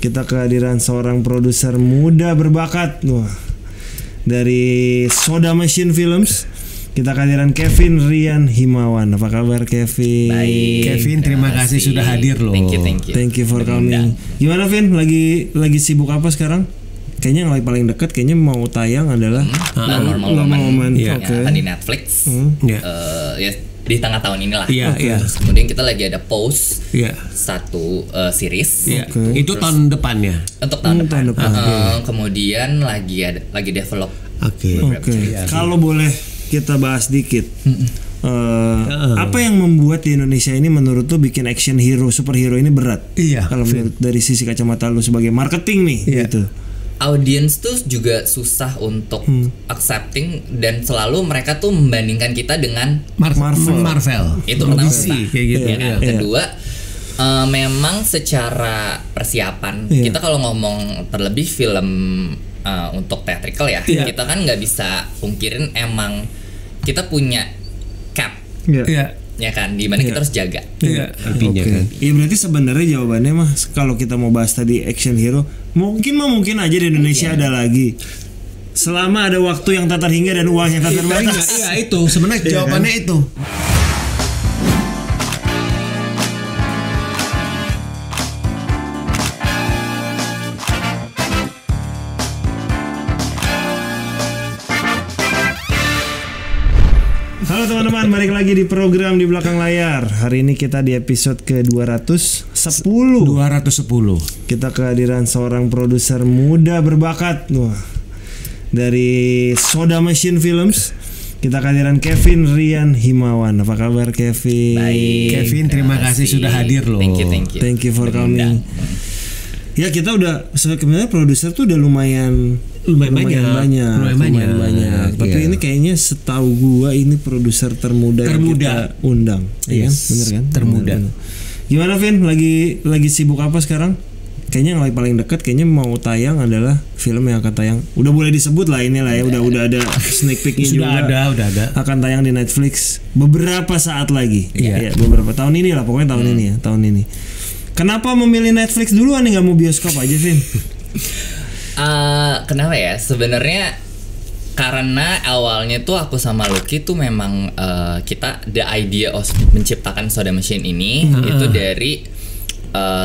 Kita kehadiran seorang produser muda berbakat. Wah. Dari Soda Machine Films. Kita kehadiran Kevin Rian Himawan. Apa kabar Kevin? Baik. Kevin, terima kasih sudah hadir loh. Thank you. Thank you for coming. Gimana Vin? Lagi sibuk apa sekarang? Kayaknya yang paling dekat kayaknya mau tayang adalah Normal Moment. Ya, Kan di Netflix. Ya di tengah tahun inilah. Terus kemudian kita lagi ada pause satu series. Itu tahun depannya. Untuk tahun depan. Kemudian lagi develop. Oke. Kalau boleh kita bahas dikit. Apa yang membuat di Indonesia ini menurut lu bikin action hero, superhero ini berat? Kalau menurut dari sisi kacamata lu sebagai marketing nih gitu. Audience tuh juga susah untuk accepting dan selalu mereka tuh membandingkan kita dengan Marvel. Itu pertama kayak gitu. Ya kan? Kedua, memang secara persiapan kita kalau ngomong terlebih film untuk theatrical ya, kita kan nggak bisa pungkirin emang kita punya cap. Ya kan, di mana kita harus jaga. Artinya kan. Iya berarti sebenarnya jawabannya mah kalau kita mau bahas tadi action hero, mungkin aja di Indonesia ada lagi. Selama ada waktu yang tak terhingga dan uang yang tak terbatas. Iya itu sebenarnya jawabannya itu. Halo teman-teman, balik lagi di program Di Belakang Layar. Hari ini kita di episode ke-210. Kita kehadiran seorang produser muda berbakat. Wah. Dari Soda Machine Films. Kita kehadiran Kevin Rian Himawan. Apa kabar Kevin? Baik. Kevin, terima kasih sudah hadir loh. Thank you. Thank you for coming. Ya kita udah sebenarnya produser tuh udah lumayan banyak. Tapi ini kayaknya setahu gua ini produser termuda yang kita undang. Iya, bener kan? Termuda. Bener. Gimana Vin? Lagi sibuk apa sekarang? Kayaknya yang paling dekat kayaknya mau tayang adalah film yang akan tayang. Udah boleh disebut lah inilah ya. Udah ada sneak peeknya juga. Udah ada. Akan tayang di Netflix beberapa saat lagi. Ya, beberapa tahun ini lah. Pokoknya tahun ini. Kenapa memilih Netflix duluan nih, nggak mau bioskop aja, Vin? Kenapa ya? Sebenarnya karena awalnya tuh aku sama Lucky tuh memang kita the idea of menciptakan Soda Machine ini itu dari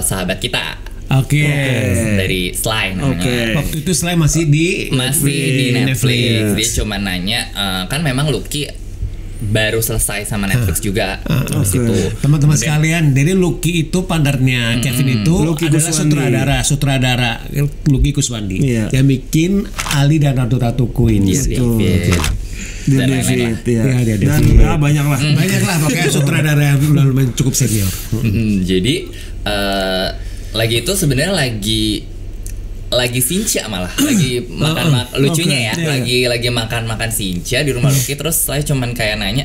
sahabat kita. Dari Sly namanya. Waktu itu Sly masih di Netflix. Dia cuma nanya, kan memang Lucky baru selesai sama Netflix juga. Teman-teman sekalian, jadi Lucky itu partnernya Kevin itu Lucky adalah sutradara Lucky Kuswandi yang bikin Ali dan Ratu-Ratuku ini. Dan banyak lah pokoknya sutradara yang lumayan cukup senior. Jadi lagi itu sebenarnya lagi sinca malah lagi makan lucunya ya lagi makan sinca di rumah Lucky. Terus saya cuman kayak nanya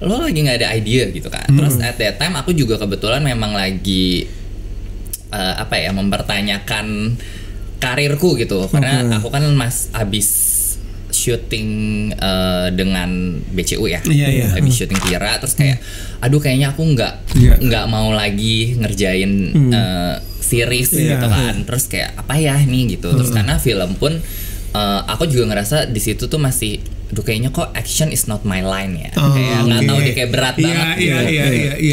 lo lagi nggak ada ide gitu kan. Terus at that time aku juga kebetulan memang lagi mempertanyakan karirku gitu karena aku kan abis syuting dengan BCU ya, habis syuting Tira. Terus kayak aduh kayaknya aku nggak mau lagi ngerjain series gitu kan. Terus kayak apa ya nih gitu. Terus karena film pun aku juga ngerasa di situ tuh masih kayaknya kok action is not my line ya. Kayak nggak tahu dia kayak berat banget gitu.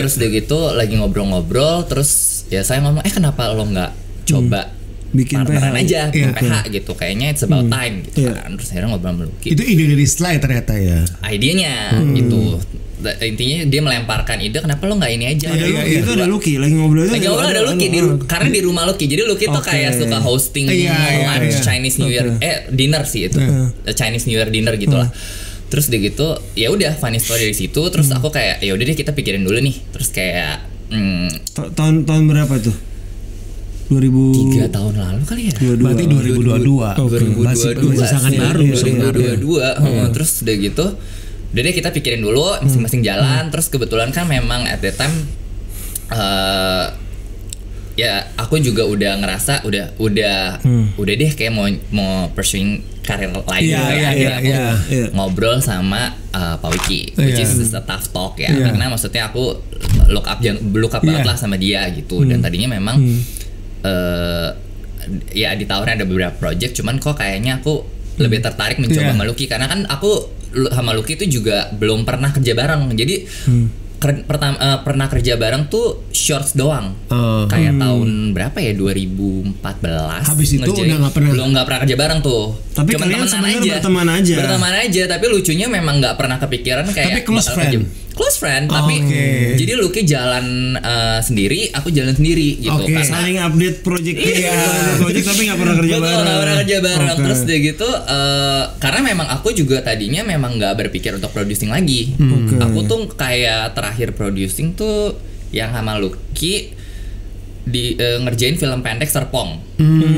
Terus udah gitu lagi ngobrol-ngobrol, terus ya saya ngomong kenapa lo nggak coba bikin partneran aja, bikin PH gitu. Kayaknya it's about time gitu kan. Terus akhirnya ngobrol sama Lucky. Itu ide dari Sly ternyata ya. Idenya gitu. Intinya dia melemparkan ide, kenapa lo nggak ini aja? Itu ada Lucky lagi ngobrol itu. Ada Lucky karena di rumah Lucky. Jadi Lucky tuh kayak suka hosting lunch Chinese New Year dinner sih itu. Chinese New Year dinner gitulah. Terus dia gitu, ya udah funny story dari situ. Terus aku kayak ya udah deh kita pikirin dulu nih. Terus kayak tahun berapa tuh? 3 tahun lalu kali ya. Berarti 2022. Masih sangat baru. 2022. Terus udah gitu, udah deh kita pikirin dulu masing-masing jalan. Terus kebetulan kan memang at that time ya aku juga udah ngerasa udah deh kayak mau pursuing karir lain aku ngobrol sama Pak Wiki, which is a tough talk ya. Karena maksudnya aku look up banget lah sama dia gitu. Dan tadinya memang ya ditawarin ada beberapa project, cuman kok kayaknya aku lebih tertarik mencoba sama Lucky karena kan aku sama Lucky itu juga belum pernah kerja bareng. Jadi pernah kerja bareng tuh shorts doang. Kayak tahun berapa ya, 2014. Habis itu udah nggak pernah kerja bareng tuh. Tapi cuma kalian sebenarnya berteman aja. Tapi lucunya memang nggak pernah kepikiran kayak. Tapi close friend. Tapi jadi Lucky jalan sendiri, aku jalan sendiri gitu. Saling update project tapi nggak pernah kerja bareng. Nggak pernah kerja bareng. Terus dia gitu, karena memang aku juga tadinya memang nggak berpikir untuk producing lagi. Aku tuh kayak terakhir producing tuh yang sama Lucky di ngerjain film pendek Serpong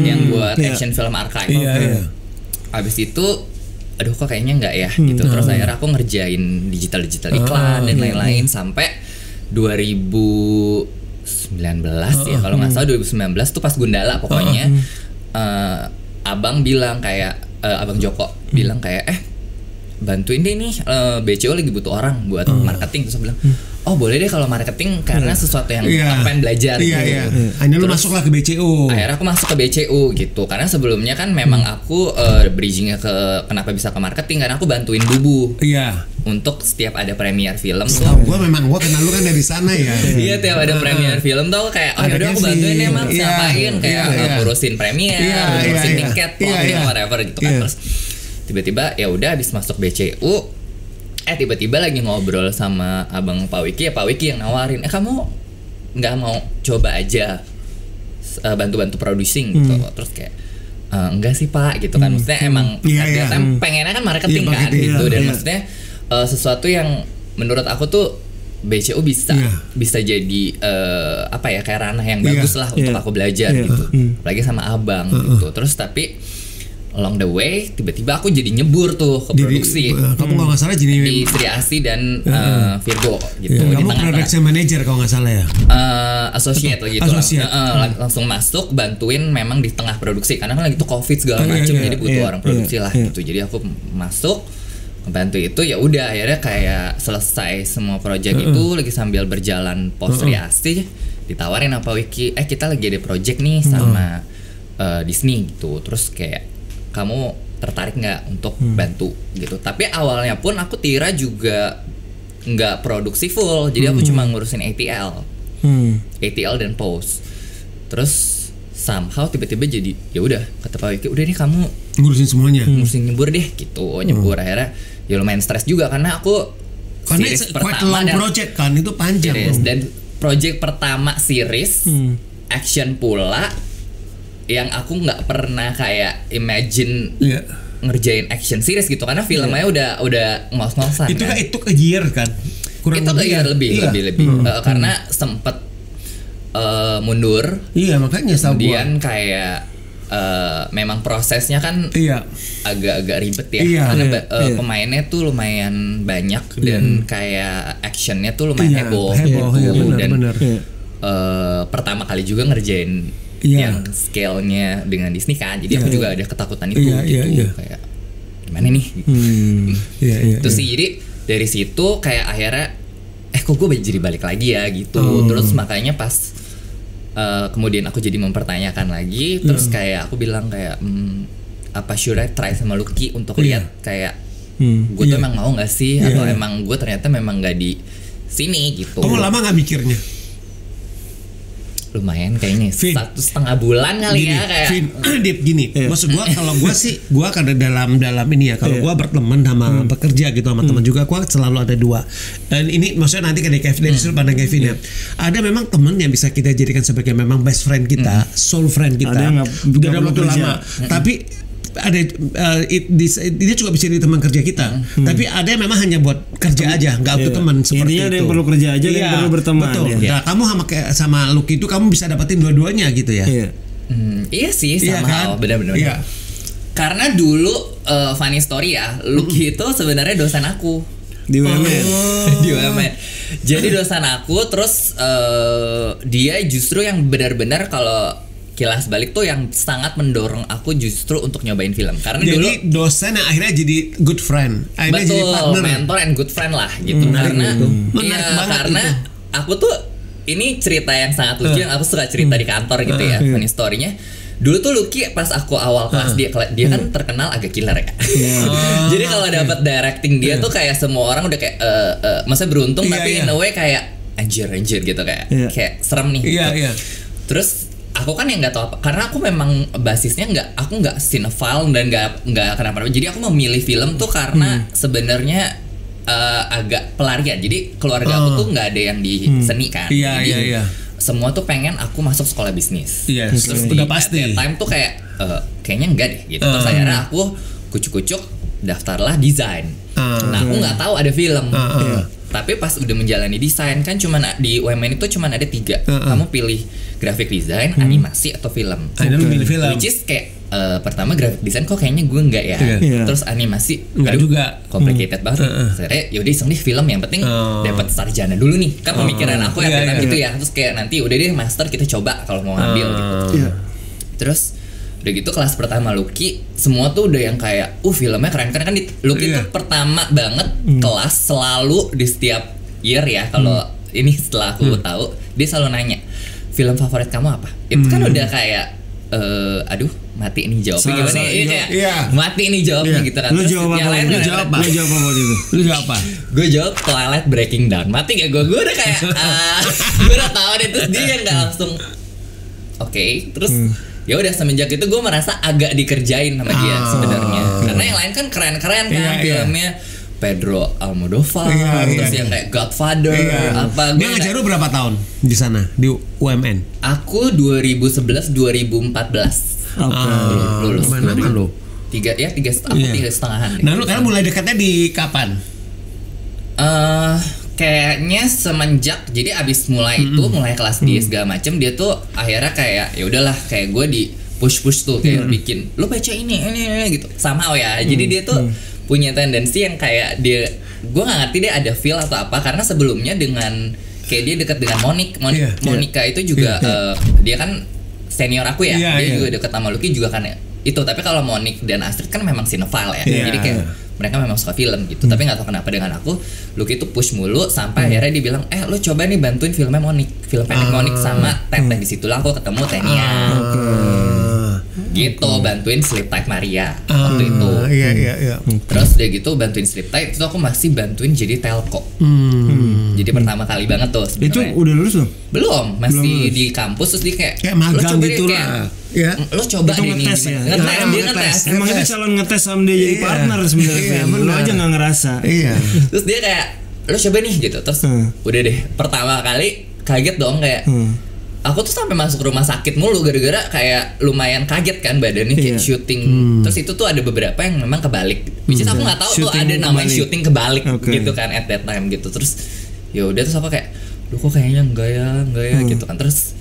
yang buat action film archive. Abis itu aduh kok kayaknya enggak ya gitu. Terus akhirnya aku ngerjain digital iklan dan lain-lain sampai 2019 ya kalau nggak salah 2019 tuh pas Gundala pokoknya. Abang bilang kayak Abang Joko bilang kayak bantuin deh nih BCO lagi butuh orang buat marketing. Terus aku bilang oh boleh deh kalau marketing karena sesuatu yang aku pengen belajar gitu. Akhirnya lu masuklah ke BCO. Akhirnya aku masuk ke BCO gitu karena sebelumnya kan memang aku bridgingnya ke kenapa bisa ke marketing karena aku bantuin Bubu. Untuk setiap ada premier film tuh. Gua kenal lu kan dari sana ya. Iya tiap ada premier film tuh kayak yaudah aku bantuin deh Mak ngapain kayak ngurusin premier, ngurusin tiket, plotting whatever gitu kan. Terus tiba-tiba ya udah habis masuk BCU tiba-tiba lagi ngobrol sama Abang Pak Wiki Pak Wiki yang nawarin kamu nggak mau coba aja bantu-bantu producing gitu. Terus kayak enggak sih Pak gitu kan, maksudnya emang pengennya kan marketing kan gitu dan maksudnya sesuatu yang menurut aku tuh BCU bisa jadi kayak ranah yang bagus lah untuk aku belajar gitu, apalagi sama Abang gitu. Terus tapi along the way tiba-tiba aku jadi nyebur tuh ke produksi. Kamu kalau nggak salah jadi di Sri Asi dan Virgo gitu. Kamu production manager kalau nggak salah ya? Associate gitu. Langsung masuk bantuin memang di tengah produksi karena kan lagi tuh COVID segala macam jadi butuh orang produksi lah gitu. Jadi aku masuk bantu itu ya udah akhirnya kayak selesai semua project itu lagi sambil berjalan post Sri Asi ditawarin apa Wiki kita lagi ada project nih sama Disney gitu. Terus kayak kamu tertarik nggak untuk bantu gitu. Tapi awalnya pun aku Tira juga nggak produksi full, jadi aku cuma ngurusin ATL dan post. Terus somehow tiba-tiba jadi ya udah kata Pak Wiki udah nih kamu ngurusin semuanya, ngurusin nyebur deh gitu. Nyebur akhirnya ya lumayan stres juga karena aku quite long project kan, itu panjang dan project pertama series action pula yang aku nggak pernah kayak imagine ngerjain action series gitu karena filmnya udah ngos-ngosan. Itu kan itu ke year kan? Kurang itu ke year lebih. Karena sempet mundur. Iya makanya kemudian kayak memang prosesnya kan agak-agak ribet ya karena pemainnya tuh lumayan banyak dan kayak actionnya tuh lumayan heboh gitu. Dan pertama kali juga ngerjain yang scale-nya dengan Disney kan, jadi aku juga ada ketakutan itu gitu. Kayak gimana nih? Terus sih jadi dari situ kayak akhirnya kok gue jadi balik lagi ya gitu. Terus makanya pas kemudian aku jadi mempertanyakan lagi, terus kayak aku bilang kayak apa should I try sama Lucky untuk lihat kayak gue tuh emang mau nggak sih atau emang gue ternyata memang nggak di sini gitu. Kamu lama nggak mikirnya? Lumayan kayaknya 1,5 bulan kali gini, ya kayak gini. Maksud gua kalau gua sih gua kan dalam ini ya kalau gua berteman sama pekerja gitu sama teman juga gua selalu ada dua. Dan ini maksudnya nanti dari Kevin dari sudut pandang Kevin ya. Ada memang teman yang bisa kita jadikan sebagai memang best friend kita, soul friend kita. Udah waktu lama. Tapi ada dia juga bisa jadi teman kerja kita. Tapi ada yang memang hanya buat kerja aja, nggak untuk teman seperti intinya itu. Ada yang perlu kerja aja, ada yang perlu berteman. Betul. Nah, kamu sama Lucky itu kamu bisa dapetin dua-duanya gitu ya. Iya sih sama kan? Benar-benar. Karena dulu funny story ya, Lucky itu sebenarnya dosen aku di UMN. Di UMN. Jadi dosen aku, terus dia justru yang benar-benar kalau kilas balik tuh yang sangat mendorong aku justru untuk nyobain film karena jadi dulu dosen yang akhirnya jadi good friend, akhirnya betul, jadi partner, mentor and good friend lah gitu. Karena aku tuh ini cerita yang sangat lucu yang aku suka cerita di kantor gitu ya, funny story-nya. Dulu tuh Lucky pas aku awal kelas dia kan terkenal agak killer ya. Jadi kalau dapat directing dia tuh kayak semua orang udah kayak masa beruntung tapi in a way kayak anjir gitu kayak serem nih. Gitu. Terus aku kan yang nggak tahu apa karena aku memang basisnya aku nggak cinephile dan nggak kenapa-napa. Jadi aku memilih film tuh karena sebenarnya agak pelarian. Jadi keluarga aku tuh nggak ada yang di seni kan. Semua tuh pengen aku masuk sekolah bisnis. Terus udah pasti. At that time tuh kayak kayaknya enggak deh gitu. Terus akhirnya aku kucuk-kucuk daftarlah desain. Nah aku nggak tahu ada film. Tapi pas udah menjalani desain kan cuman di UMN itu cuman ada 3. Kamu pilih graphic design, animasi atau film. Lu pilih film. Which is kayak pertama graphic design kok kayaknya gue enggak ya. Terus animasi enggak juga. Complicated banget. Akhirnya yaudah iseng deh film yang penting dapat sarjana dulu nih. Kan pemikiran aku ya gitu ya. Terus kayak nanti udah deh master kita coba kalau mau ngambil gitu. Terus udah gitu kelas pertama Lucky semua tuh udah yang kayak filmnya keren kan Lucky tuh pertama banget kelas selalu di setiap year ya kalau ini setelah aku tahu dia selalu nanya film favorit kamu apa itu kan udah kayak aduh mati nih jawabnya gimana mati nih jawabnya gitu kan. Lu jawab apa? Lu jawab apa? Gue jawab Twilight Breaking Down. Mati gak gue udah kayak gue udah tahu deh. Terus dia nggak langsung oke. Terus ya udah semenjak itu gue merasa agak dikerjain sama dia sebenarnya karena yang lain kan keren-keren kan filmnya Pedro Almodovar terus yang kayak Godfather apa. Dia ngajar lu berapa tahun di sana di UMN? Aku 2011 2014 lulus. Mana lu? 3,5 Nah lu karena mulai dekatnya di kapan? Kayaknya semenjak jadi abis mulai itu mulai kelas dia segala macem dia tuh akhirnya kayak ya udahlah kayak gue di push tuh kayak bikin lu baca ini gitu sama jadi dia tuh punya tendensi yang kayak dia gue nggak ngerti dia ada feel atau apa karena sebelumnya dengan kayak dia dekat dengan Monica itu juga dia kan senior aku ya dia juga dekat sama Lucky juga kan itu tapi kalau Monica dan Astrid kan memang cinephile ya jadi kayak mereka memang suka film gitu tapi nggak tahu kenapa dengan aku Lucky itu push mulu sampai akhirnya dia bilang lo coba nih bantuin filmnya film pendek Monica sama Teteh di situ lah aku ketemu Tenia gitu bantuin Sleep Tight Maria waktu itu terus udah gitu bantuin Sleep Tight itu aku masih bantuin jadi telco jadi pertama kali banget tuh sebenarnya. Itu udah lulus belum masih di kampus terus dia kayak magang gitu lah lo coba deh nih ngetes emang itu calon ngetes sama dia jadi partner sebenarnya lo aja nggak ngerasa terus dia kayak lo coba nih gitu terus udah deh pertama kali kaget dong kayak aku tuh sampai masuk rumah sakit mulu gara-gara kayak lumayan kaget kan badannya kayak syuting terus itu tuh ada beberapa yang memang kebalik which is aku nggak tahu tuh ada namanya syuting kebalik gitu kan at that time gitu terus ya udah terus aku kayak kok kayaknya enggak ya gitu kan terus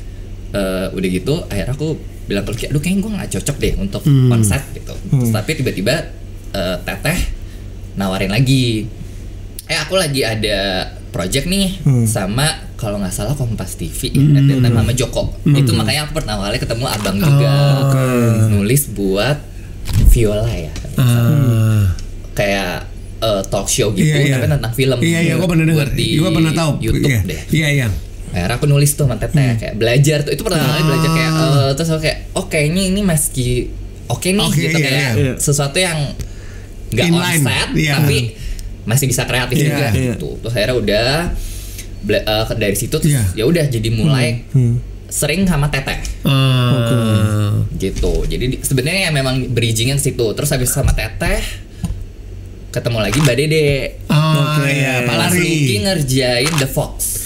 udah gitu akhirnya aku bilang ke Lucky aduh kayaknya gue nggak cocok deh untuk konsep gitu terus, tapi tiba-tiba Teteh nawarin lagi aku lagi ada project nih sama kalau nggak salah Kompas TV sama Joko itu makanya aku pertama kali ketemu abang juga nulis buat Viola ya kayak talk show gitu tapi tentang film gue pernah dengar gue pernah tahu YouTube deh akhirnya aku nulis tuh sama Teteh kayak belajar tuh itu pertama kali belajar kayak terus aku kayak kayaknya ini meski nih gitu kayak sesuatu yang nggak offset tapi masih bisa kreatif juga gitu terus akhirnya udah dari situ ya udah jadi mulai sering sama Teteh gitu jadi sebenarnya memang bridgingnya situ terus habis sama Teteh ketemu lagi Mbak Dede pas Lucky ngerjain The Fox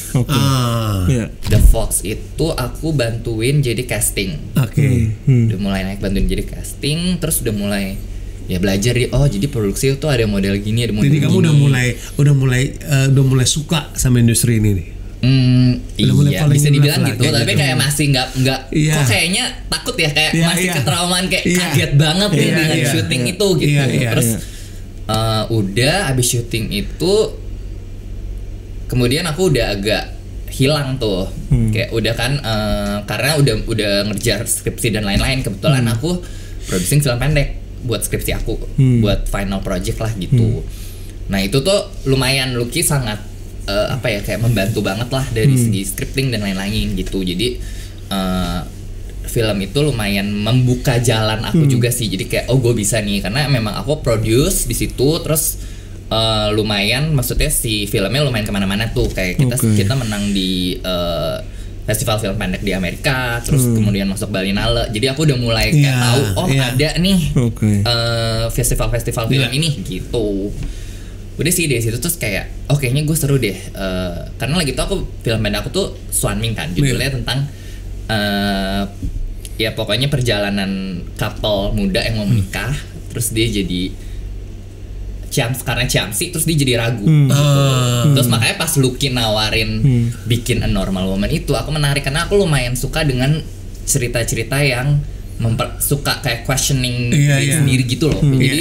The Fox itu aku bantuin jadi casting udah mulai naik bantuin jadi casting terus udah mulai ya belajar jadi produksi itu ada model gini ada model jadi gini. Kamu udah mulai suka sama industri ini nih iya bisa dibilang gitu tapi kayak masih nggak kok kayaknya takut ya kayak masih ketraumaan kayak kaget banget nih dengan syuting itu gitu terus udah abis syuting itu kemudian aku udah agak hilang tuh kayak udah kan karena udah ngerjar skripsi dan lain-lain kebetulan aku producing film pendek buat skripsi aku buat final project lah gitu nah itu tuh lumayan Lucky sangat kayak membantu banget lah dari segi scripting dan lain-lain gitu jadi film itu lumayan membuka jalan aku juga sih. Jadi kayak gue bisa nih karena memang aku produce di situ, terus lumayan, maksudnya si filmnya lumayan kemana-mana tuh, kayak kita menang di festival film pendek di Amerika, terus kemudian masuk Berlinale. Jadi aku udah mulai kayak tahu ada nih festival-festival film ini gitu. Udah sih dari situ terus kayak kayaknya gue seru deh, karena lagi tuh aku film pendek aku tuh Swanming kan, judulnya tentang ya pokoknya perjalanan couple muda yang mau menikah, terus dia jadi karena Ciamsi terus dia jadi ragu gitu. Terus makanya pas Lucky nawarin bikin A Normal Woman itu aku menarik karena aku lumayan suka dengan cerita-cerita yang suka kayak questioning diri sendiri gitu loh. Jadi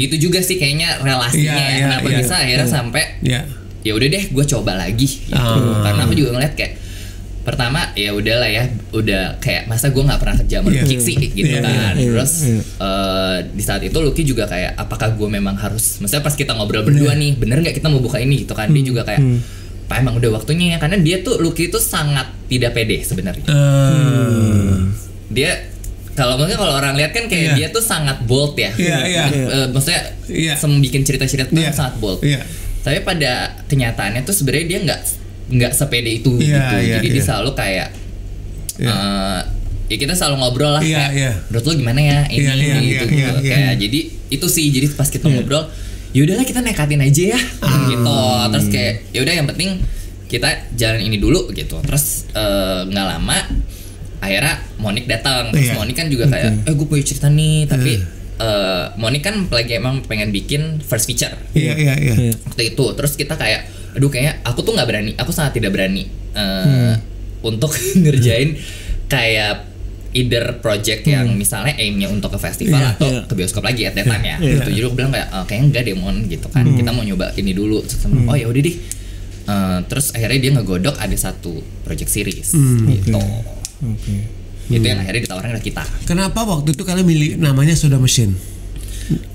itu juga sih kayaknya relasinya kenapa bisa akhirnya sampai ya udah deh gue coba lagi gitu. Karena aku juga ngeliat kayak pertama ya udahlah ya, udah kayak masa gue nggak pernah kerja sama Lucky sih gitu kan. Terus di saat itu Lucky juga kayak apakah gue memang harus, maksudnya pas kita ngobrol berdua nih bener nggak kita mau buka ini gitu kan. Dia juga kayak apa emang udah waktunya ya, karena dia tuh Lucky itu sangat tidak pede sebenarnya. Dia kalau orang lihat kan kayak dia tuh sangat bold ya. Maksudnya bikin cerita-cerita tuh sangat bold. Tapi pada kenyataannya tuh sebenarnya dia nggak sepede itu gitu. Jadi dia selalu kayak ya kita selalu ngobrol lah kayak menurut lo gimana ya ini gitu. Kayak jadi itu sih, jadi pas kita ngobrol yaudahlah kita nekatin aja ya gitu. Terus kayak yaudah yang penting kita jalan ini dulu gitu. Terus nggak lama akhirnya Monik datang. Terus Monik kan juga kayak gue punya cerita nih, tapi Monik kan lagi emang pengen bikin first feature waktu itu. Terus kita kayak aduh kayaknya aku tuh nggak berani, aku sangat tidak berani untuk ngerjain kayak either project yang misalnya aimnya untuk ke festival atau ke bioskop lagi at that time ya gitu. Jadi aku bilang kayak kayaknya enggak deh Mon gitu kan, kita mau nyoba ini dulu. Terus oh ya udah deh. Terus akhirnya dia ngegodok ada satu project series gitu. Itu yang akhirnya ditawarin ke kita. Kenapa waktu itu kalian milih namanya Soda Machine?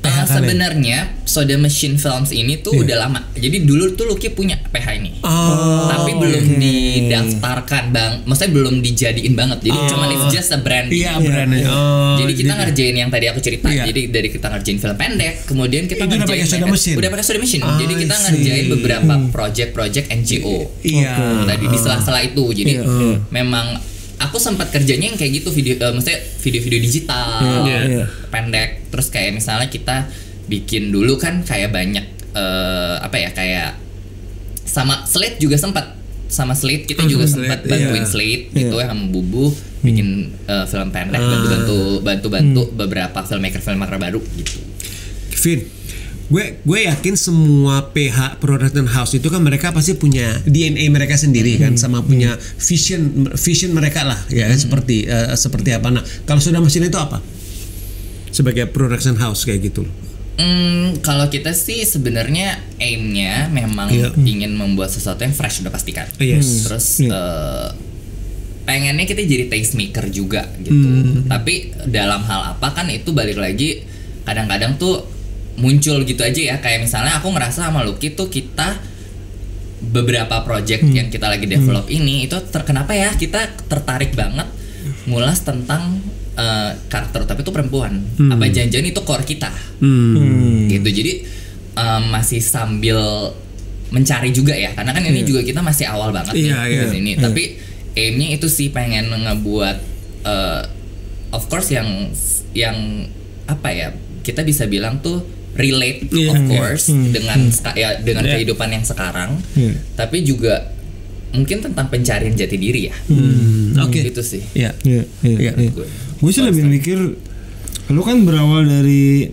Sebenarnya Soda Machine Films ini tuh udah lama. Jadi dulu tuh Lucky punya PH ini, tapi belum didaftarkan maksudnya belum dijadiin banget. Jadi cuman it's just a brand. Jadi kita ngerjain yang tadi aku cerita. Jadi dari kita ngerjain film pendek, kemudian kita ngerjain udah pakai Soda Machine. Jadi kita ngerjain beberapa project NGO. Tadi di sela-sela itu. Jadi memang aku sempat kerjanya yang kayak gitu, maksudnya video-video digital pendek. Terus kayak misalnya kita bikin dulu kan kayak banyak kayak sama Slate juga sempat, sama Slate kita juga sempat bantuin Slate gitu ya sama Bubu bikin film pendek, bantu beberapa filmmaker baru gitu. Vin, gue yakin semua PH production house itu kan mereka pasti punya DNA mereka sendiri kan, sama punya vision mereka lah ya kan, seperti apa. Nah kalau Soda Machine itu apa sebagai production house kayak gitu? Kalau kita sih sebenarnya aimnya memang ingin membuat sesuatu yang fresh udah pastikan. Terus pengennya kita jadi taste maker juga gitu. Tapi dalam hal apa kan itu balik lagi, kadang-kadang tuh muncul gitu aja ya, kayak misalnya aku ngerasa sama Lucky tuh kita beberapa project yang kita lagi develop ini itu kenapa ya kita tertarik banget ngulas tentang karakter tapi itu perempuan, apa jangan-jangan itu core kita gitu. Jadi masih sambil mencari juga ya, karena kan ini juga kita masih awal banget nih di sini. Tapi aimnya itu sih pengen ngebuat of course yang apa ya, kita bisa bilang tuh relate of course dengan kehidupan yang sekarang, tapi juga mungkin tentang pencarian jati diri ya. Itu sih. Gue sih lebih mikir lu kan berawal dari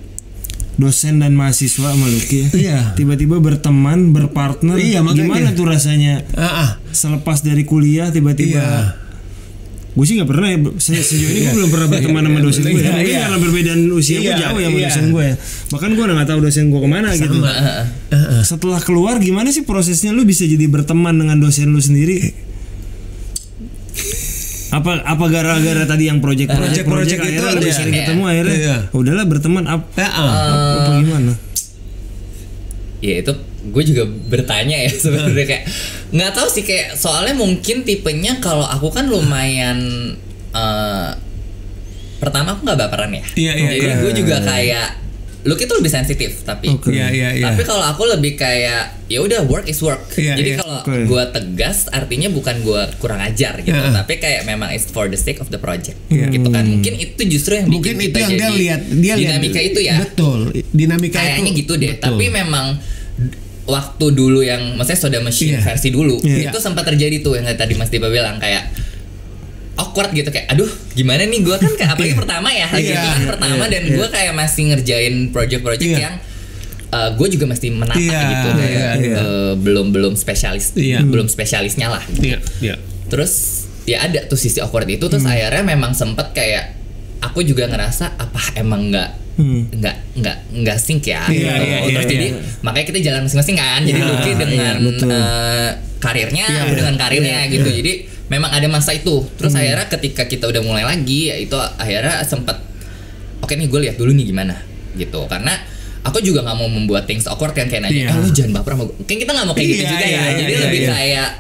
dosen dan mahasiswa sama Lucky ya. Tiba-tiba berteman, berpartner. Gimana tuh rasanya? Selepas dari kuliah tiba-tiba gue sih nggak pernah ya, sejauh ini gue belum pernah berteman sama dosen gue ya. Mungkin karena perbedaan usia gue jauh ya sama dosen gue ya. Bahkan gue udah nggak tahu dosen gue kemana gitu. Setelah keluar gimana sih prosesnya lu bisa jadi berteman dengan dosen lu sendiri? Apa gara-gara tadi yang project itu akhirnya lebih sering ketemu akhirnya udahlah berteman apa gimana? Ya itu gue juga bertanya ya sebenarnya, kayak nggak tahu sih, kayak soalnya mungkin tipenya kalau aku kan lumayan pertama aku nggak baperan ya. Jadi gue juga kayak Lucky tuh lebih sensitif tapi. Tapi kalau aku lebih kayak ya udah work is work. Jadi kalau gue tegas artinya bukan gue kurang ajar gitu, tapi kayak memang it's for the sake of the project gitu kan. Mungkin itu justru yang bikin kita jadi dia dinamika itu ya. Betul. Dinamika kayaknya itu, gitu deh. Betul. Tapi memang waktu dulu yang maksudnya Soda Machine versi dulu itu sempat terjadi tuh yang tadi Mas Dipa bilang kayak awkward gitu kayak aduh gimana nih gue kan kayak apalagi pertama ya pertama dan gue kayak masih ngerjain project-project yang gue juga mesti menata gitu kayak belum spesialis belum spesialisnya lah gitu. Terus ya ada tuh sisi awkward itu terus akhirnya memang sempet kayak aku juga ngerasa apa emang nggak sync ya terus jadi makanya kita jalan masing-masing kan jadi Lucky dengan karirnya dengan karirnya gitu jadi memang ada masa itu terus akhirnya ketika kita udah mulai lagi ya itu akhirnya sempet oke nih gue lihat dulu nih gimana gitu karena aku juga nggak mau membuat things awkward kan kayak nanya lu jangan baper sama gue kan kita nggak mau kayak gitu juga ya jadi lebih kayak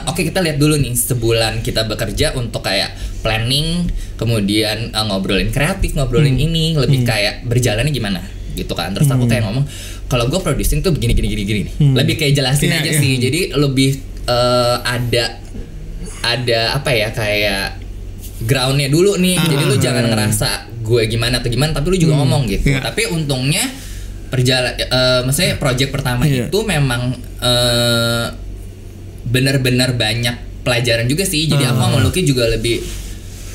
oke kita lihat dulu nih sebulan kita bekerja untuk kayak planning kemudian ngobrolin kreatif ngobrolin ini lebih kayak berjalannya gimana gitu kan terus aku kayak ngomong kalau gue producing tuh begini nih lebih kayak jelasin aja sih jadi lebih ada apa ya kayak groundnya dulu nih jadi lu jangan ngerasa gue gimana atau gimana tapi lu juga ngomong gitu tapi untungnya maksudnya project pertama itu memang benar-benar banyak pelajaran juga sih jadi aku sama Lucky juga lebih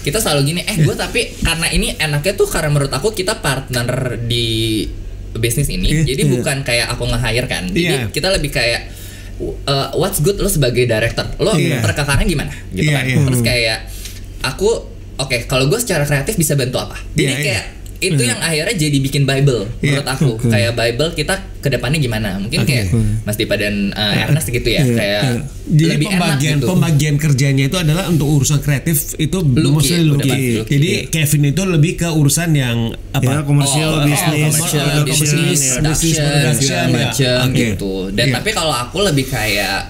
kita selalu gini gue tapi karena ini enaknya tuh karena menurut aku kita partner di bisnis ini jadi bukan kayak aku nge-hire kan jadi kita lebih kayak what's good lo sebagai director lo terkakarnya gimana gitu kan terus kayak aku oke, kalau gue secara kreatif bisa bantu apa jadi kayak itu yang akhirnya jadi bikin Bible menurut aku kayak Bible kita kedepannya gimana mungkin kayak Mas Dipa dan Ernest gitu ya kayak jadi lebih pembagian kerjanya itu adalah untuk urusan kreatif itu mostly Lucky. Jadi Kevin itu lebih ke urusan yang apa komersial bisnis production macam gitu dan tapi kalau aku lebih kayak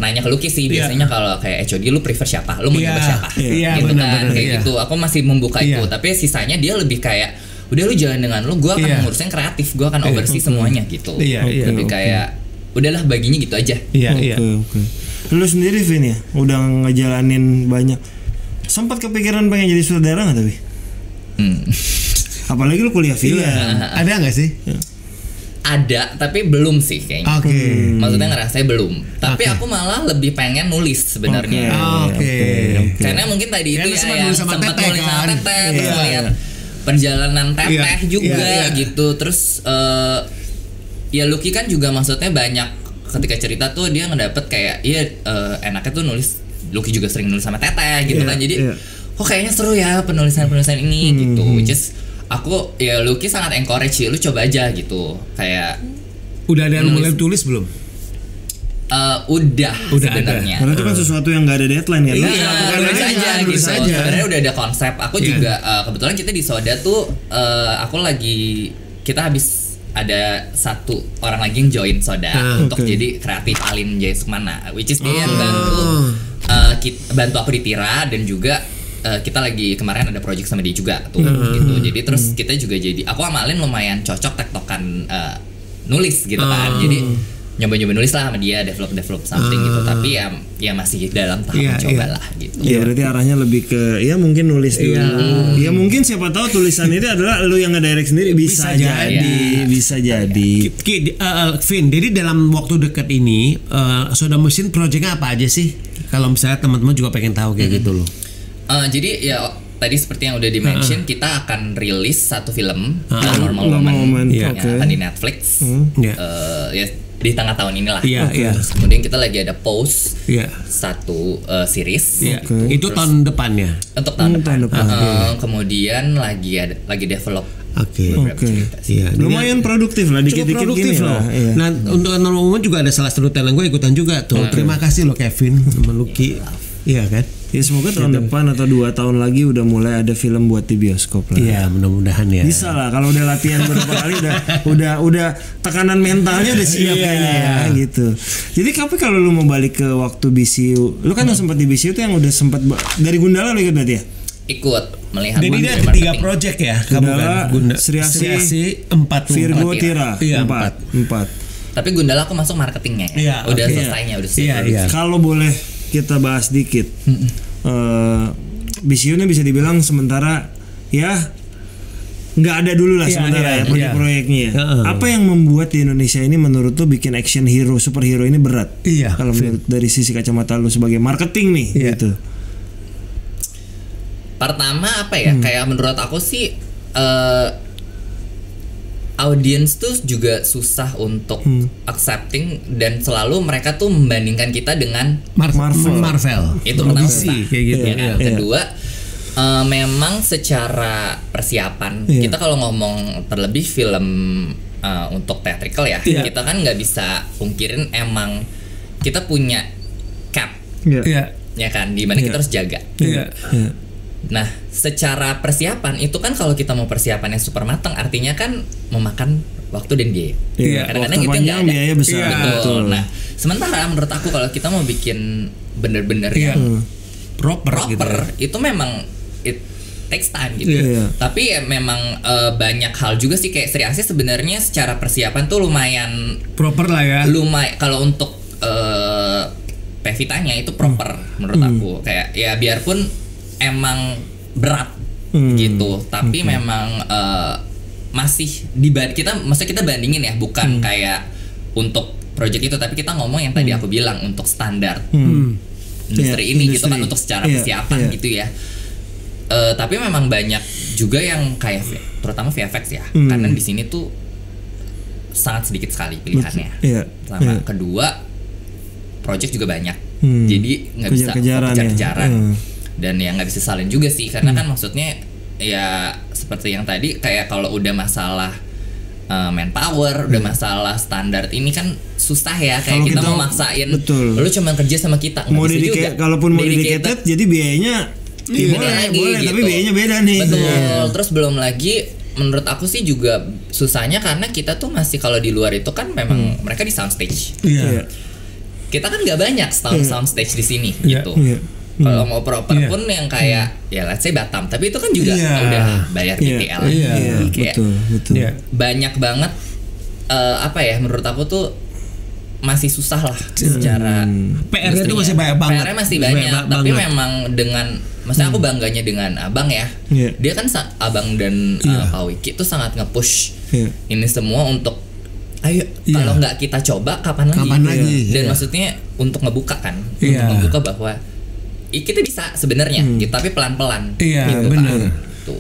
nanya ke Lucky sih biasanya kalau kayak HOD lu prefer siapa lu mau nyoba siapa gitu kan kayak gitu aku masih membuka itu tapi sisanya dia lebih kayak udah lu jalan dengan lu gue akan ngurusin kreatif gue akan oversee semuanya gitu lebih kayak udahlah baginya gitu aja Lu sendiri Vin ya udah ngejalanin banyak sempat kepikiran pengen jadi sutradara nggak tapi apalagi lu kuliah film ada nggak sih ada tapi belum sih kayaknya maksudnya ngerasanya belum tapi aku malah lebih pengen nulis sebenarnya karena mungkin tadi itu ya yang sempat nulis sama Teteh terus melihat perjalanan Teteh juga gitu terus ya Lucky kan juga maksudnya banyak ketika cerita tuh dia ngedapet kayak enaknya tuh nulis Lucky juga sering nulis sama Teteh gitu kan jadi kok kayaknya seru ya penulisan ini gitu which is aku ya Lucky sangat encourage sih lu coba aja gitu kayak udah ada yang mulai tulis belum? Udah sebenarnya karena itu kan sesuatu yang nggak ada deadline kan nulis aja gitu sebenarnya udah ada konsep aku juga kebetulan kita di Soda tuh kita habis ada satu orang lagi yang join Soda untuk jadi kreatif Alin Jaya Sukmana which is dia yang bantu aku di Tira dan juga kita lagi kemarin ada project sama dia juga tuh gitu jadi terus kita juga jadi aku sama Alin lumayan cocok tektokan nulis gitu kan jadi nyoba nulis lah sama dia develop something gitu tapi ya masih dalam tahap mencoba lah gitu berarti arahnya lebih ke ya mungkin nulis dulu ya mungkin siapa tahu tulisan itu adalah lu yang ngedirect sendiri bisa jadi Vin jadi dalam waktu dekat ini Soda Machine projectnya apa aja sih kalau misalnya teman-teman juga pengen tahu kayak gitu loh jadi ya tadi seperti yang udah di-mention kita akan rilis satu film Normal Woman yang akan di Netflix ya di tengah tahun inilah terus kemudian kita lagi ada Pose satu series itu tahun depannya untuk tahun depan kemudian lagi develop lumayan produktif lah dikit-dikit gini lah. Nah untuk Normal Woman juga ada salah satu talent gue ikutan juga tuh terima kasih lo Kevin sama Lucky Iya kan? Ya semoga tahun depan atau 2 tahun lagi udah mulai ada film buat di bioskop lah. Iya, mudah-mudahan ya. Bisa lah kalau udah latihan beberapa kali udah tekanan mentalnya udah siap kayaknya ya gitu. Jadi tapi kalau lu mau balik ke waktu BCU, lu kan yang sempat di BCU tuh yang udah sempat dari Gundala lu ikut berarti ya? Ikut melihat. Jadi ada 3 project ya, Gundala, Sriasi, 4 Virgo, Tira. Iya, 4. Tapi Gundala aku masuk marketingnya ya. Udah selesainya, udah selesai. Kalau boleh kita bahas dikit. BCU ini bisa dibilang sementara ya nggak ada dulu lah sementara ya proyek-proyeknya. Apa yang membuat di Indonesia ini menurut lu bikin action hero, superhero ini berat? Kalau menurut dari sisi kacamata lu sebagai marketing nih gitu. Pertama apa ya? Kayak menurut aku sih audience tuh juga susah untuk accepting dan selalu mereka tuh membandingkan kita dengan Marvel. Itu pertama kayak gitu. Ya kan? Kedua, memang secara persiapan kita kalau ngomong terlebih film untuk theatrical ya, kita kan nggak bisa pungkirin emang kita punya cap, ya kan, di mana kita harus jaga. Nah, secara persiapan itu kan kalau kita mau persiapannya super matang, artinya kan memakan waktu dan biaya. Kadang-kadang itu nggak ada. Biaya besar. Betul. Nah, sementara menurut aku kalau kita mau bikin bener-bener yang proper gitu, itu memang it takes time gitu. Tapi ya memang banyak hal juga sih kayak Sriasi sebenarnya secara persiapan tuh lumayan proper lah ya. Lumayan kalau untuk Pevitanya itu proper menurut aku. Kayak ya biarpun emang berat gitu, tapi memang masih maksudnya kita bandingin ya, bukan kayak untuk project itu, tapi kita ngomong yang tadi aku bilang untuk standar industri ini gitu kan, untuk secara persiapan gitu ya. Tapi memang banyak juga yang kayak terutama VFX ya, karena di sini tuh sangat sedikit sekali pilihannya. Sama kedua, project juga banyak, jadi nggak bisa kejar-kejaran. Dan ya nggak bisa salin juga sih, karena kan maksudnya ya seperti yang tadi kayak kalau udah masalah manpower, udah masalah standar ini kan susah ya, kayak kita mau maksain lu cuma kerja sama kita mau juga. Kalaupun mau dedicated jadi biayanya boleh gitu. Tapi biayanya beda nih. Betul. Terus belum lagi menurut aku sih juga susahnya karena kita tuh masih kalau di luar itu kan memang mereka di soundstage. Kita kan nggak banyak soundstage di sini gitu. Kalau mau proper pun yang kayak ya let's say Batam, tapi itu kan juga udah bayar BTL. Kayak betul. Banyak banget apa ya, menurut aku tuh masih susah lah secara PR-nya tuh masih banyak banget. PR-nya masih banyak, tapi memang dengan maksudnya aku bangganya dengan Abang ya. Dia kan Abang dan Pak Wiki tuh sangat nge-push ini semua untuk ayo kalau nggak kita coba kapan lagi? Dan maksudnya untuk ngebuka kan, untuk ngebuka bahwa kita bisa sebenarnya, gitu, tapi pelan-pelan. Gitu, benar.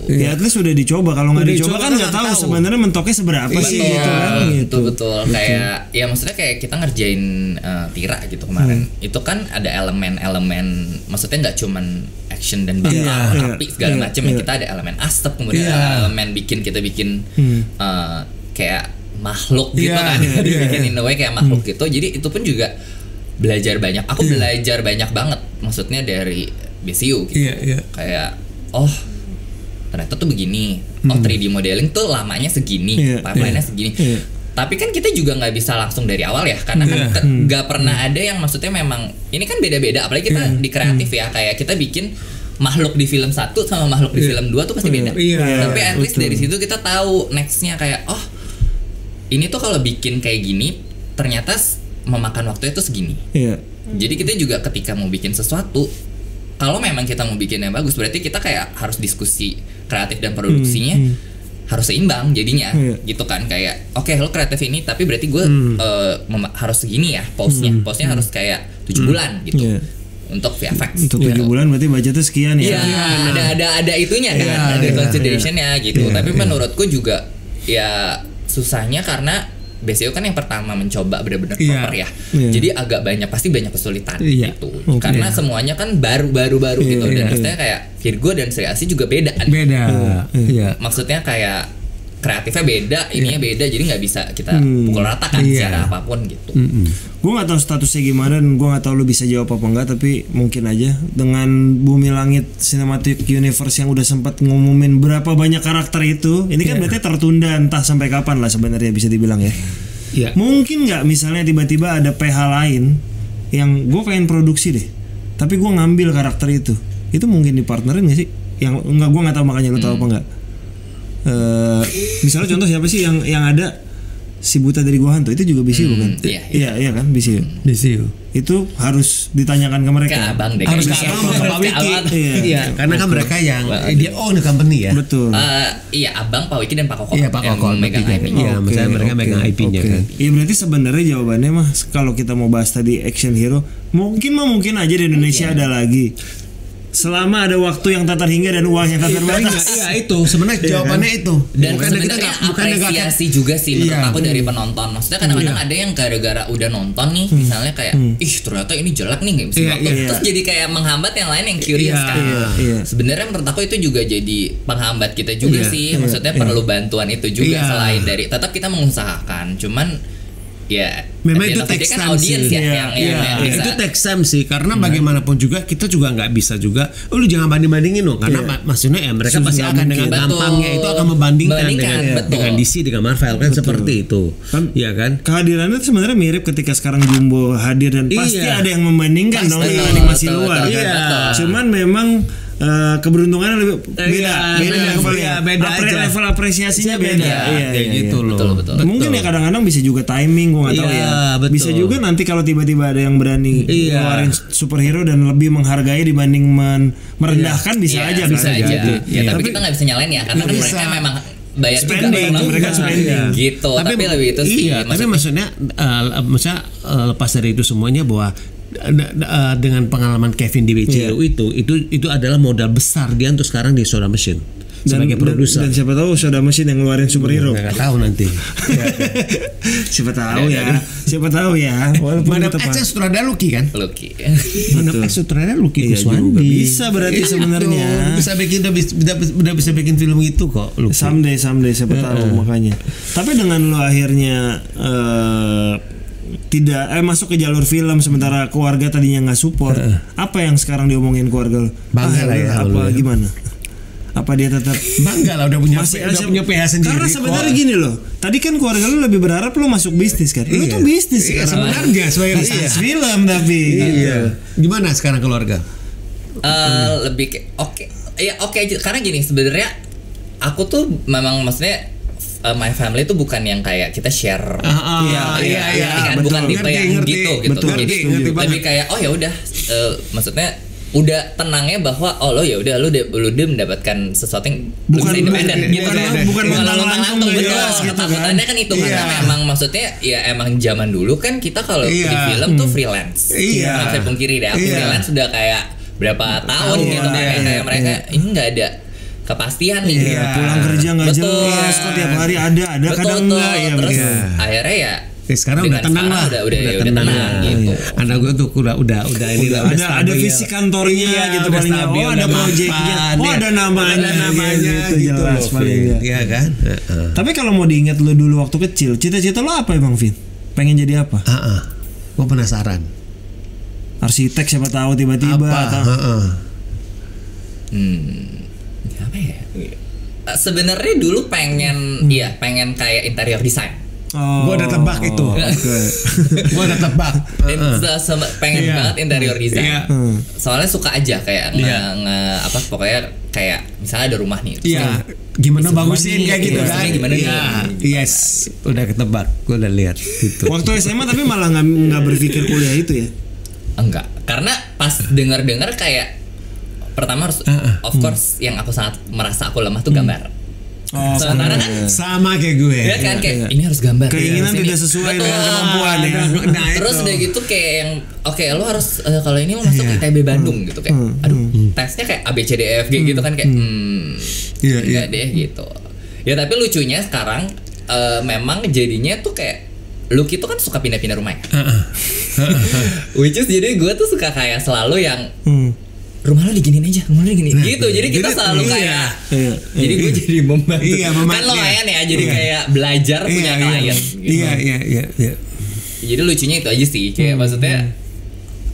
Ya at least sudah dicoba. Kalau nggak dicoba kan nggak tahu sebenarnya mentoknya seberapa sih gitu kan. Betul. Kayak ya maksudnya kayak kita ngerjain Tira gitu kemarin. Itu kan ada elemen-elemen, maksudnya nggak cuman action dan bakal tapi segala macam. Kita ada elemen asap, kemudian ada elemen kita bikin kayak makhluk gitu kan. Bikin in a way kayak makhluk gitu. Jadi itu pun juga belajar banyak. Aku belajar banyak banget, maksudnya dari BCU gitu. Kayak ternyata tuh begini. 3D modeling tuh lamanya segini, pipeline-nya segini. Tapi kan kita juga nggak bisa langsung dari awal ya, karena kan nggak pernah ada yang maksudnya memang ini kan beda-beda. Apalagi kita di kreatif ya, kayak kita bikin makhluk di film 1 sama makhluk di film 2 tuh pasti beda. Tapi at least dari situ kita tahu nextnya kayak ini tuh kalau bikin kayak gini ternyata memakan waktu itu segini. Jadi kita juga ketika mau bikin sesuatu, kalau memang kita mau bikin yang bagus, berarti kita kayak harus diskusi kreatif dan produksinya harus seimbang jadinya, gitu kan. Kayak oke, lo kreatif ini, tapi berarti gue harus segini ya postnya harus kayak 7 bulan gitu. Untuk VFX. Untuk 7 bulan berarti budgetnya sekian ya. Ada itunya kan, ada considerationnya gitu. Tapi menurutku juga ya susahnya karena BCU kan yang pertama mencoba benar-benar proper ya. Jadi agak pasti banyak kesulitan gitu. Karena semuanya kan baru gitu. Dan maksudnya kayak Virgo dan Sriasi juga beda kan. Maksudnya kayak kreatifnya beda, ininya beda, jadi nggak bisa kita pukul rata kan secara apapun gitu. gue nggak tahu statusnya gimana dan gue nggak tahu lu bisa jawab apa enggak, tapi mungkin aja dengan Bumi Langit Cinematic Universe yang udah sempat ngumumin berapa banyak karakter itu, ini kan berarti tertunda entah sampai kapan lah sebenarnya bisa dibilang ya. Mungkin nggak misalnya tiba-tiba ada PH lain yang gue pengen produksi deh, tapi gue ngambil karakter itu mungkin dipartnerin nggak sih? Yang enggak, gue nggak tahu, makanya lu tahu apa enggak? Misalnya contoh siapa sih yang ada si Buta dari Gua Hantu itu juga BCU kan? Iya kan BCU. Itu harus ditanyakan ke mereka. Ke abang deh. Harus ke Pak Wiki. Iya, karena kan mereka yang dia own company ya. Betul. Iya, abang, Pak Wiki dan Pak Koko. Iya, Pak Koko megang IP. Iya, misalnya mereka megang IP-nya kan. Iya, berarti sebenarnya jawabannya mah kalau kita mau bahas tadi action hero, mungkin aja di Indonesia ada lagi. Selama ada waktu yang tak terhingga dan uang yang tak terbatas. Iya itu sebenarnya jawabannya itu. Dan sebenarnya apresiasi juga sih menurut aku dari penonton. Maksudnya kadang-kadang ada yang gara-gara udah nonton nih, misalnya kayak ternyata ini jelek nih, terus jadi kayak menghambat yang lain yang curious kan. Sebenarnya menurut aku itu juga jadi penghambat kita juga sih. Maksudnya perlu bantuan itu juga selain dari tetap kita mengusahakan. Cuman ya memang itu text time sih. Itu text time sih, karena bagaimanapun juga kita juga nggak bisa juga lu jangan banding-bandingin dong, karena maksudnya ya mereka pasti akan dengan gampangnya itu akan membandingkan dengan DC dengan Marvel kan seperti itu kan, ya kan. Kehadirannya itu sebenarnya mirip ketika sekarang Jumbo hadir dan pasti ada yang membandingkan dong dengan animasi luar kan. Cuman memang keberuntungannya lebih beda aja. Level apresiasinya beda. Gitu loh. Betul. Mungkin ya kadang-kadang bisa juga timing, gue nggak tahu ya. Bisa juga nanti kalau tiba-tiba ada yang berani ngeluarin superhero dan lebih menghargai dibanding merendahkan bisa aja. Tapi kita nggak bisa nyalain ya, karena mereka memang bayar spending, mereka spending gitu. Tapi lebih itu sih. Tapi maksudnya lepas dari itu semuanya bahwa dengan pengalaman Kevin di BCU itu adalah modal besar dia untuk sekarang di Soda Machine sebagai produser. Dan siapa tahu Soda Machine yang ngeluarin superhero. Nggak tahu nanti. Siapa tahu ya. Madam X sutradara Lucky kan? Madam X sutradara Lucky Kuswandi. Bisa berarti sebenarnya. Udah bisa bikin film itu kok. Someday siapa tahu makanya. Tapi dengan lo akhirnya tidak masuk ke jalur film sementara keluarga tadinya nggak support, apa yang sekarang diomongin keluarga lo? Bangga lah ya. Apa gimana? Apa dia tetap bangga lah udah punya PH sendiri? Karena sebenarnya gini loh, tadi kan keluarga lo lebih berharap lo masuk bisnis kan? Lo tuh bisnis sebenarnya sebagai bisnis film tapi. Gimana sekarang keluarga? Lebih oke aja karena gini sebenarnya aku tuh memang maksudnya my family itu bukan yang kayak kita share bukan tipe yang gitu jadi lebih kayak ya udah maksudnya udah tenangnya bahwa lo ya udah lu mendapatkan sesuatu yang bukan independen gitu bukan langsung betul ketakutannya kan itu karena memang maksudnya ya emang zaman dulu kan kita kalau di film tuh freelance nggak bisa pungkiri deh aku freelance sudah kayak berapa tahun gitu kayak mereka ini nggak ada kepastian nih pulang kerja nggak jelas kok tiap hari ada kadang enggak ya terus akhirnya ya sekarang udah tenang lah udah tenang gitu. Anak gue tuh udah ini ada visi kantornya gitu paling ada proyeknya ada namanya gitu jelas paling ya kan. Tapi kalau mau diingat lu dulu waktu kecil cita-cita lo apa emang Vin? Pengen jadi apa? Gue penasaran. Arsitek siapa tahu tiba-tiba atau apa ya? Sebenarnya dulu pengen kayak interior design. Gue udah tebak itu. Gue udah tebak. Pengen banget interior design. Soalnya suka aja kayak pokoknya kayak misalnya ada rumah nih. Gimana bagusin kayak gitu kan? Gimana Yes, udah ketebak. Gue udah lihat gitu. Waktu SMA tapi malah nggak berpikir kuliah itu ya? Enggak, karena pas dengar kayak pertama harus of course yang aku sangat merasa aku lemah tuh gambar. Sementara kan sama kayak gue. Ya kan kayak ini harus gambar. Keinginan tidak sesuai dengan kemampuan ya. Terus udah gitu kayak yang lo harus kalau ini mau masuk ITB Bandung gitu kayak tesnya kayak ABCDEF gitu kan kayak enggak deh gitu. Ya tapi lucunya sekarang memang jadinya tuh kayak Lucky tuh kan suka pindah-pindah rumah ya. Which is jadi gue tuh suka kayak selalu yang rumah lo diginiin aja, gitu. Jadi kita selalu kayak jadi gue jadi membantu. Kan lumayan ya, jadi kayak belajar punya klien. Iya. jadi lucunya itu aja sih kayak maksudnya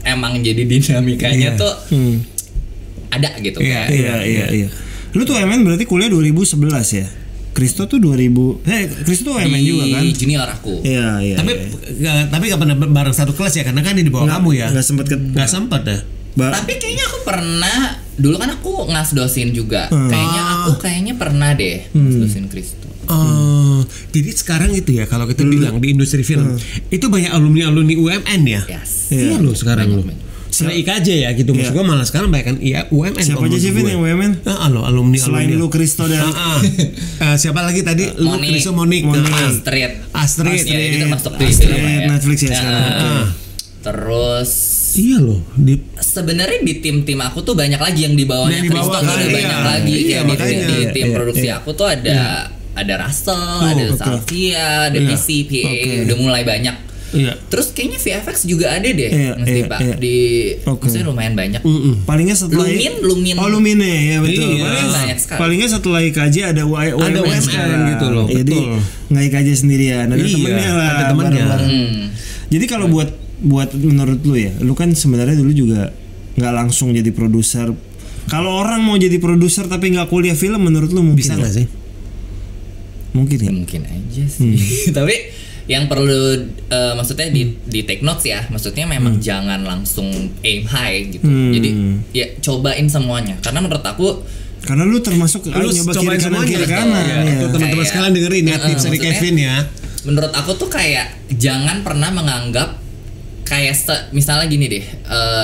emang jadi dinamikanya tuh ada gitu kayak. Iya. Lu tuh MN berarti kuliah 2011 ya? Kristo tuh 2000. Kristo tuh MN juga kan? Junior aku. Iya. Tapi gak pernah bareng satu kelas ya karena kan di bawah kamu ya. Enggak sempat ya. Tapi kayaknya aku pernah dulu kan aku ngasdosin juga. Kayaknya pernah deh ngasdosin Kristo. Jadi sekarang itu ya kalau kita bilang di industri film itu banyak alumni UMN ya. Yes. Iya loh sekarang loh. Selain IKJ ya gitu maksud gue malah sekarang banyak kan UMN. Siapa aja sih yang UMN? Alumni. Selain lu Kristo dan siapa lagi tadi? Lu Kristo, Monik. Astrid. Itu termasuk di Netflix ya sekarang. Terus iya loh sebenarnya di tim aku tuh banyak lagi yang di bawahnya Kristo tuh ada banyak lagi ya di tim produksi aku tuh ada Russell, ada Salvia, ada PC, PA udah mulai banyak. Terus kayaknya VFX juga ada deh Pak di maksudnya lumayan banyak. Palingnya setelah Lumin ya betul. Palingnya setelah IKJ ada UMN sekarang gitu loh. Jadi nggak IKJ sendirian, ada temennya lah. Ada temennya. Jadi kalau buat menurut lu ya, lu kan sebenarnya dulu juga nggak langsung jadi produser. Kalau orang mau jadi produser tapi nggak kuliah film, menurut lu mungkin bisa nggak sih? Mungkin ya? Mungkin aja sih. Tapi yang perlu maksudnya di take notes ya, maksudnya memang jangan langsung aim high gitu. Jadi ya cobain semuanya. Karena menurut aku lu termasuk nyoba kiri kanan. Teman-teman sekalian dengerin ya tips dari Kevin ya. Menurut aku tuh kayak jangan pernah menganggap kayak misalnya gini deh,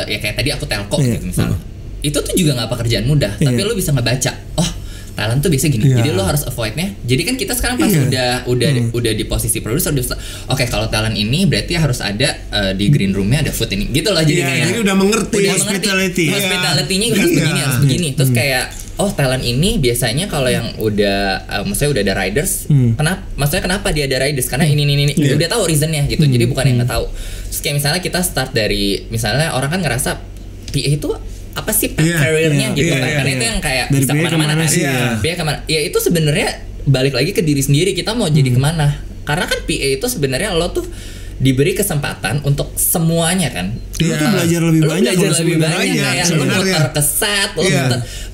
ya kayak tadi aku telco gitu misalnya. Itu tuh juga nggak pekerjaan mudah, tapi lu bisa ngebaca. Oh, talent tuh biasa gini. Jadi lu harus avoidnya. Jadi kan kita sekarang pas udah di posisi produser, oke kalau talent ini berarti harus ada di green roomnya ada food ini. Gitu loh jadi kayak. Jadi udah mengerti hospitality-nya harus begini. Terus kayak talent ini biasanya kalau yang maksudnya udah ada riders, kenapa dia ada riders? Karena ini udah tahu reasonnya gitu. Jadi bukan yang nggak tahu. Terus kayak misalnya kita start dari misalnya orang kan ngerasa PA itu apa sih career-nya gitu kan? Karena itu yang kayak dari bisa kemana-mana kan? PA kemana? Ya itu sebenarnya balik lagi ke diri sendiri, kita mau jadi kemana? Karena kan PA itu sebenarnya lo tuh diberi kesempatan untuk semuanya kan. Lo tuh belajar lebih banyak kayak lo muter ke set,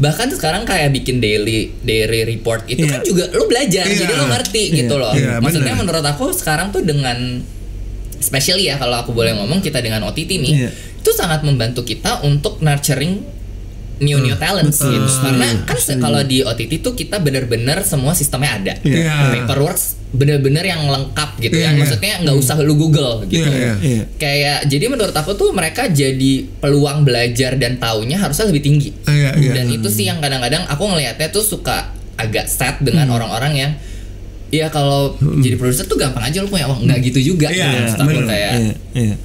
bahkan sekarang kayak bikin daily report itu kan juga lo belajar, jadi lo ngerti gitu loh. Maksudnya menurut aku sekarang tuh dengan especially ya kalau aku boleh ngomong kita dengan OTT nih itu sangat membantu kita untuk nurturing new talents gitu. Karena kan kalau di OTT tuh kita bener-bener semua sistemnya ada. Paperwork bener-bener yang lengkap gitu ya. Maksudnya nggak usah lu Google gitu. Kayak jadi menurut aku tuh mereka jadi peluang belajar dan taunya harusnya lebih tinggi. Dan itu sih yang kadang-kadang aku ngelihatnya tuh suka agak sad dengan orang-orang yang ya kalau jadi produser tuh gampang aja lo punya uang, nggak gitu juga.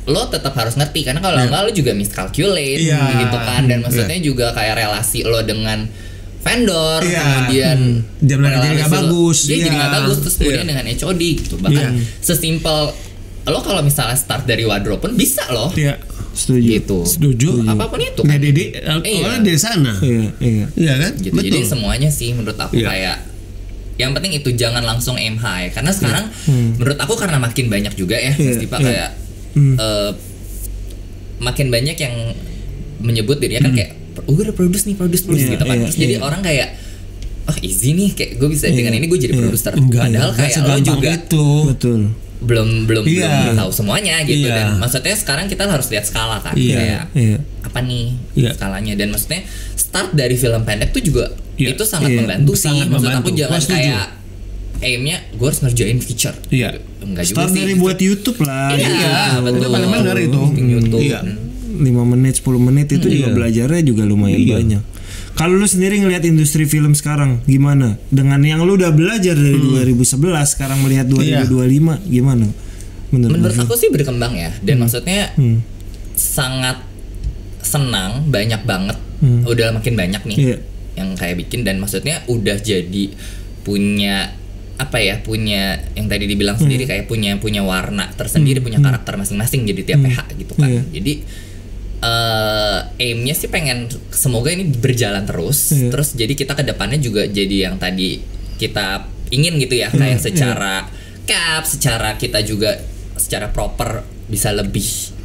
Lo tetap harus ngerti karena kalau enggak lo juga miscalculate gitu kan. Dan maksudnya juga kayak relasi lo dengan vendor, kemudian jadi nggak bagus, jadi nggak bagus. Terus kemudian dengan HOD gitu, bahkan sesimpel lo kalau misalnya start dari wardrobe pun bisa lo. Setuju. Apapun itu kan. Orang dari sana. Iya kan. Gitu. Jadi semuanya sih menurut aku kayak yang penting itu jangan langsung aim high karena sekarang menurut aku karena makin banyak juga ya kayak makin banyak yang menyebut dirinya kan kayak udah produce gitu kan. Terus jadi orang kayak easy nih kayak gue bisa dengan ini gue jadi produser. Padahal kayak lo juga belum tahu semuanya gitu. Dan maksudnya sekarang kita harus lihat skala kan kayak apa nih skalanya. Dan maksudnya start dari film pendek tuh juga itu sangat membantu sih. Maksud aku jangan kayak aimnya gue harus ngerjain feature. Enggak juga start sih. dari buat YouTube lah. Betul. Paling benar itu. YouTube. 5 menit 10 menit itu juga belajarnya juga lumayan banyak. Kalau lu sendiri ngelihat industri film sekarang gimana? Dengan yang lu udah belajar dari 2011 sekarang melihat 2025 gimana? Menurut aku sih berkembang ya. Dan maksudnya sangat senang, banyak banget. Udah makin banyak nih yang kayak bikin. Dan maksudnya udah jadi punya punya yang tadi dibilang sendiri kayak punya warna tersendiri, punya karakter masing-masing jadi tiap PH gitu kan. Jadi aimnya sih pengen semoga ini berjalan terus. Terus jadi kita kedepannya juga jadi yang tadi kita ingin gitu ya, kayak secara cap, secara kita juga secara proper bisa lebih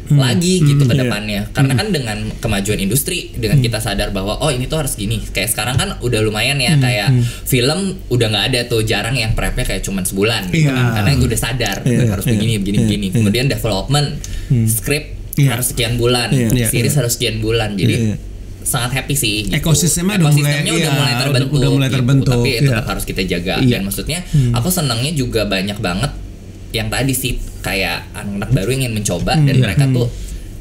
lagi gitu ke depannya. Karena kan dengan kemajuan industri, dengan kita sadar bahwa oh ini tuh harus gini. Kayak sekarang kan udah lumayan ya, kayak film udah nggak ada tuh, jarang yang prepnya kayak cuman sebulan gitu kan. Karena udah sadar harus begini. Kemudian development, script harus sekian bulan, series harus sekian bulan. Jadi sangat happy sih gitu. Ekosistemnya udah mulai terbentuk, gitu. Tapi tetap harus kita jaga. Dan maksudnya aku senangnya juga banyak banget yang tadi sih kayak anak-anak baru ingin mencoba dan mereka tuh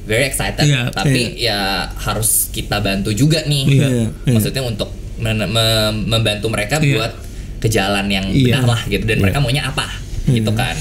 very excited, tapi ya harus kita bantu juga nih. Maksudnya untuk membantu mereka buat ke jalan yang benar lah gitu, dan mereka maunya apa gitu kan.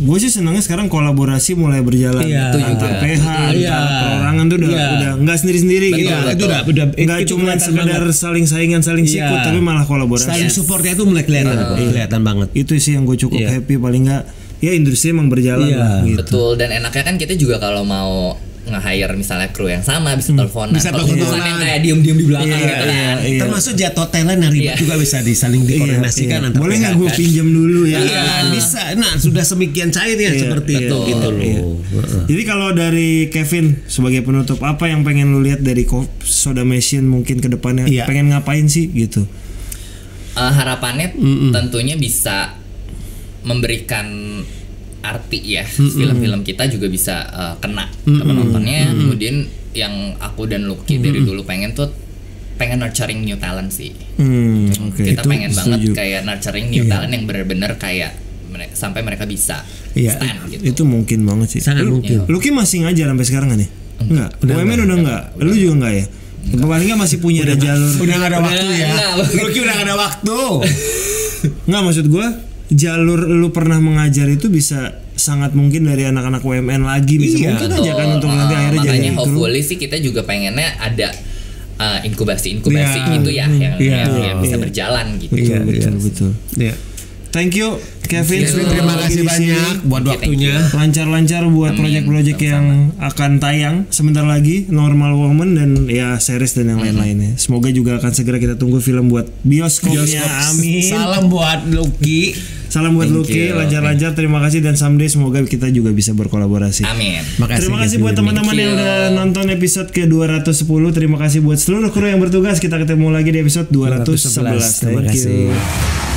Gue sih senangnya sekarang kolaborasi mulai berjalan antar PH, antar perorangan tuh udah nggak sendiri-sendiri gitu. Itu udah nggak cuma sekedar saling saingan, saling sikut, tapi malah kolaborasi. Saling supportnya tuh mulai kelihatan banget. Itu sih yang gue cukup happy, paling nggak ya industri emang berjalan lah, gitu. Betul, dan enaknya kan kita juga kalau mau nge-hire misalnya kru yang sama bisa teleponan. Kalau misalnya yang kayak diem-diem di belakang gitu kan. Termasuk jatuh talent yang ribet juga bisa disaling dikoordinasikan antar. Boleh nggak gue pinjam dulu ya? Bisa. Nah, sudah semikian cairnya seperti itu gitu loh. Jadi kalau dari Kevin sebagai penutup, apa yang pengen lu lihat dari Soda Machine mungkin ke depannya? Pengen ngapain sih gitu? Harapannya tentunya bisa memberikan arti ya, film-film kita juga bisa kena ke penontonnya. Kemudian yang aku dan Lucky dari dulu pengen nurturing new talent sih. Kita pengen banget kayak nurturing new talent yang benar-benar kayak sampai mereka bisa stand gitu. Itu mungkin banget sih. Sangat mungkin. Lucky masih ngajar sampai sekarang kan nih? Enggak. UMN udah enggak. Lu juga enggak ya? Paling nggak masih punya ada jalur. Udah nggak ada waktu ya. Lucky udah nggak ada waktu. Nggak, maksud gue jalur lu pernah mengajar itu bisa sangat mungkin dari anak-anak UMN lagi bisa mungkin aja kan untuk nanti akhirnya jadi makanya hopefully sih kita juga pengennya ada inkubasi gitu yang bisa berjalan gitu. Betul. Thank you Kevin, terima kasih banyak buat waktunya. Lancar-lancar buat proyek-proyek yang akan tayang sebentar lagi, Normal Woman dan ya series dan yang lain-lainnya. Semoga juga akan segera kita tunggu film buat bioskopnya. Amin. Salam buat Lucky. Salam buat Lucky, lancar-lancar. Terima kasih dan someday semoga kita juga bisa berkolaborasi. Amin. Terima kasih buat teman-teman yang udah nonton episode ke-210. Terima kasih buat seluruh kru yang bertugas. Kita ketemu lagi di episode 211. Terima kasih.